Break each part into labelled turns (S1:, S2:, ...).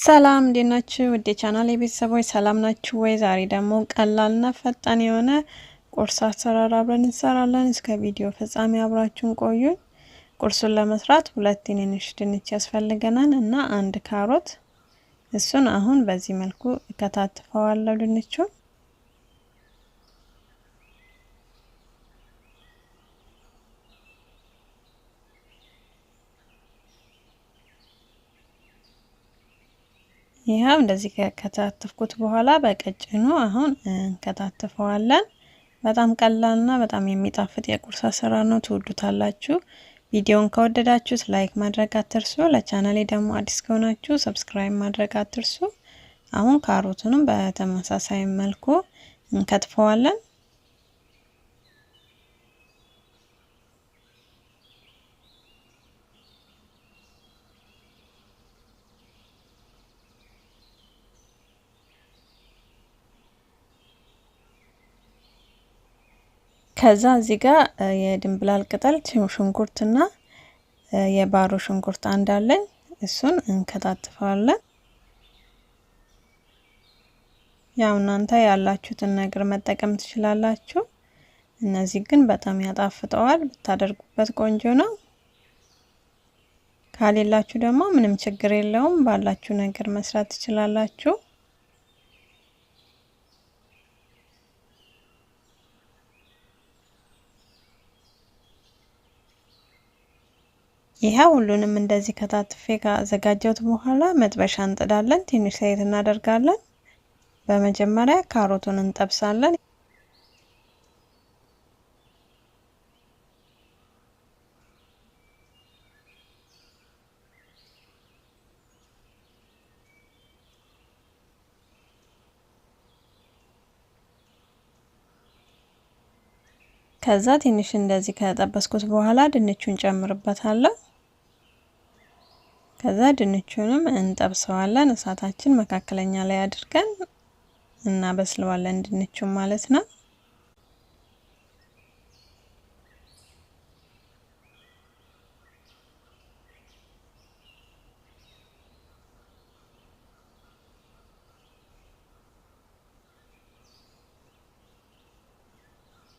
S1: ሰላም እንዴት ናችሁ? ውድ የቻናሌ ቤተሰቦች ሰላም ናችሁ ወይ? ዛሬ ደግሞ ቀላልና ፈጣን የሆነ ቁርስ አሰራር አብረን እንሰራለን። እስከ ቪዲዮ ፍጻሜ አብራችሁን ቆዩ። ቁርሱን ለመስራት 2 ትንንሽ ድንች ያስፈልገናል እና 1 ካሮት። እሱን አሁን በዚህ መልኩ እከታትፈዋለሁ ድንቹን። ይሄው እንደዚህ ከከታተፍኩት በኋላ በቀጭኑ አሁን እንከታተፈዋለን። በጣም ቀላልና በጣም የሚጣፍጥ የቁርስ አሰራር ነው። ትወዱታላችሁ። ቪዲዮውን ከወደዳችሁት ላይክ ማድረግ አትርሱ። ለቻናሌ ደግሞ አዲስ ከሆናችሁ ሰብስክራይብ ማድረግ አትርሱ። አሁን ካሮቱንም በተመሳሳይ መልኩ እንከትፈዋለን። ከዛ እዚህ ጋር የድንብላል ቅጠል ሽንኩርትና የባሮ ሽንኩርት አንድ አለኝ። እሱን እንከታትፋለን። ያው እናንተ ያላችሁትን ነገር መጠቀም ትችላላችሁ። እነዚህ ግን በጣም ያጣፍጠዋል። ብታደርጉበት ቆንጆ ነው። ካሌላችሁ ደግሞ ምንም ችግር የለውም። ባላችሁ ነገር መስራት ትችላላችሁ። ይሄ ሁሉንም እንደዚህ ከታትፌ ካዘጋጀሁት በኋላ መጥበሻ እንጥዳለን። ትንሽ ዘይት እናደርጋለን። በመጀመሪያ ካሮቱን እንጠብሳለን። ከዛ ትንሽ እንደዚህ ከጠበስኩት በኋላ ድንቹን ጨምርበታለሁ። ከዛ ድንቹንም እንጠብሰዋለን። እሳታችን መካከለኛ ላይ አድርገን እናበስለዋለን ድንቹን ማለት ነው።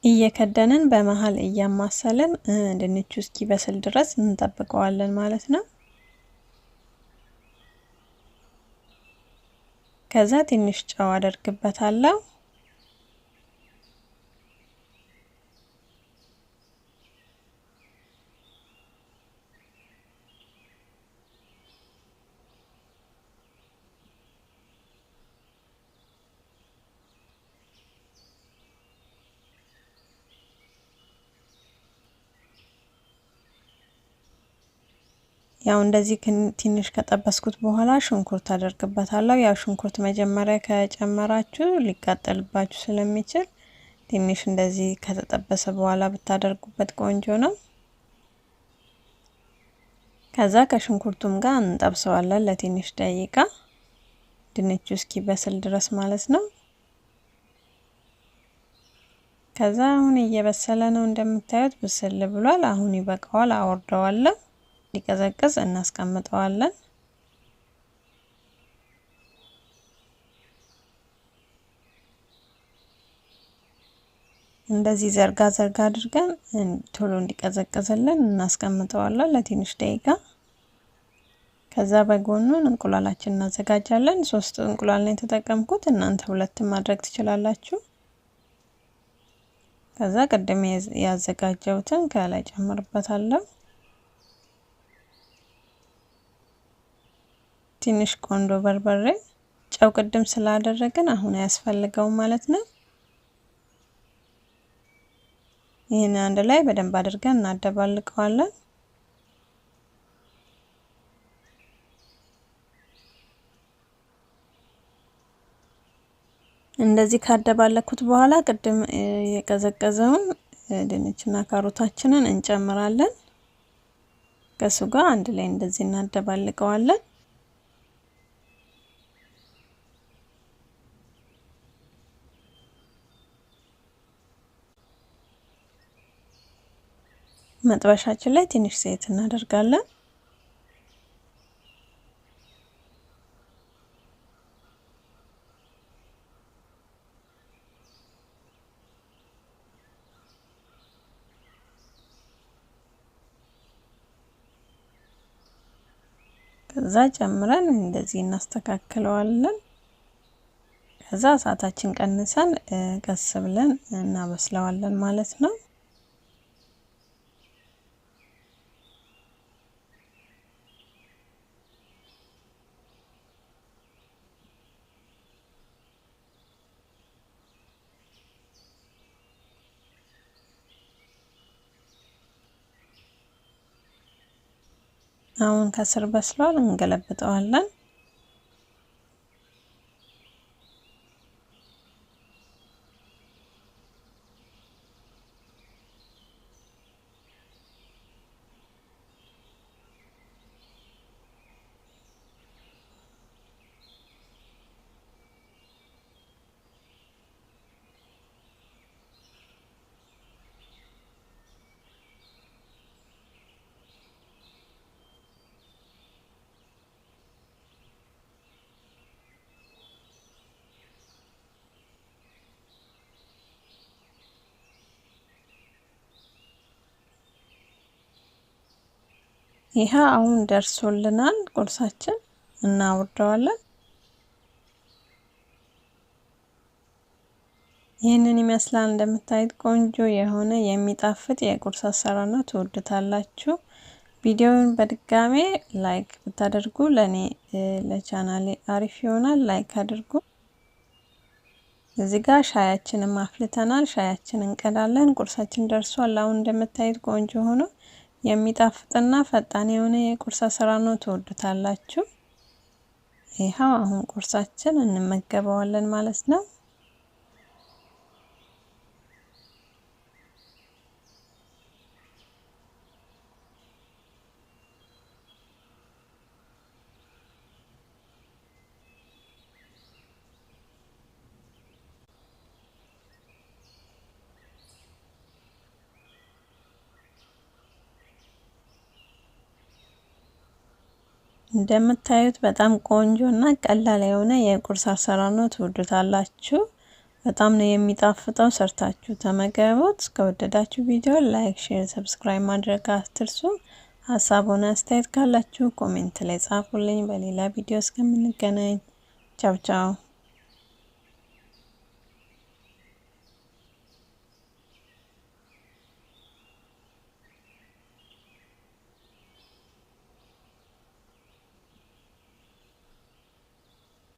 S1: እየከደንን በመሃል እያማሰልን ድንቹ እስኪበስል ድረስ እንጠብቀዋለን ማለት ነው። ከዛ ትንሽ ጨው አደርግበታለሁ። ያው እንደዚህ ትንሽ ከጠበስኩት በኋላ ሽንኩርት አደርግበታለሁ። ያው ሽንኩርት መጀመሪያ ከጨመራችሁ ሊቃጠልባችሁ ስለሚችል ትንሽ እንደዚህ ከተጠበሰ በኋላ ብታደርጉበት ቆንጆ ነው። ከዛ ከሽንኩርቱም ጋር እንጠብሰዋለን ለትንሽ ደቂቃ ድንቹ እስኪበስል ድረስ ማለት ነው። ከዛ አሁን እየበሰለ ነው እንደምታዩት ብስል ብሏል። አሁን ይበቃዋል። አወርደዋለሁ። ሊቀዘቅዝ እናስቀምጠዋለን። እንደዚህ ዘርጋ አድርገን ቶሎ እንዲቀዘቅዝልን እናስቀምጠዋለን ለትንሽ ደቂቃ። ከዛ በጎኑን እንቁላላችን እናዘጋጃለን። 3 እንቁላል ነው የተጠቀምኩት። እናንተ 2 ማድረግ ትችላላችሁ። ከዛ ቀደም ያዘጋጀሁትን ከላይ ጨምርበታለሁ። ትንሽ ቆንጆ በርበሬ፣ ጨው ቅድም ስላደረግን አሁን አያስፈልገውም ማለት ነው። ይሄን አንድ ላይ በደንብ አድርገን እናደባልቀዋለን። እንደዚህ ካደባለኩት በኋላ ቅድም የቀዘቀዘውን ድንችና ካሮታችንን እንጨምራለን። ከሱ ጋር አንድ ላይ እንደዚህ እናደባልቀዋለን። መጥበሻችን ላይ ትንሽ ዘይት እናደርጋለን። ከዛ ጨምረን እንደዚህ እናስተካክለዋለን። ከዛ እሳታችን ቀንሰን ቀስ ብለን እናበስለዋለን ማለት ነው። አሁን ከስር በስሏል፣ እንገለብጠዋለን። ይሄ አሁን ደርሶልናል። ቁርሳችን እናወርደዋለን። ይሄንን ይመስላል። እንደምታዩት ቆንጆ የሆነ የሚጣፍጥ የቁርስ አሰራር ነው። ትወዱታላችሁ። ቪዲዮውን በድጋሜ ላይክ ብታደርጉ ለኔ ለቻናሌ አሪፍ ይሆናል። ላይክ አድርጉ። እዚህ ጋር ሻያችንን አፍልተናል። ሻያችንን እንቀዳለን። ቁርሳችን ደርሷል። አሁን እንደምታዩት ቆንጆ ሆኖ የሚጣፍጥና ፈጣን የሆነ የቁርስ አሰራር ነው። ትወዱታላችሁ። ይሄው አሁን ቁርሳችን እንመገበዋለን ማለት ነው። እንደምታዩት በጣም ቆንጆና ቀላል የሆነ የቁርስ አሰራር ነው። ትወዱታላችሁ። በጣም ነው የሚጣፍጠው። ሰርታችሁ ተመገቡት። ከወደዳችሁ ቪዲዮ ላይክ፣ ሼር፣ ሰብስክራይብ ማድረግ አትርሱ። ሀሳቡን አስተያየት ካላችሁ ኮሜንት ላይ ጻፉልኝ። በሌላ ቪዲዮ እስከምንገናኝ ቻው ቻው።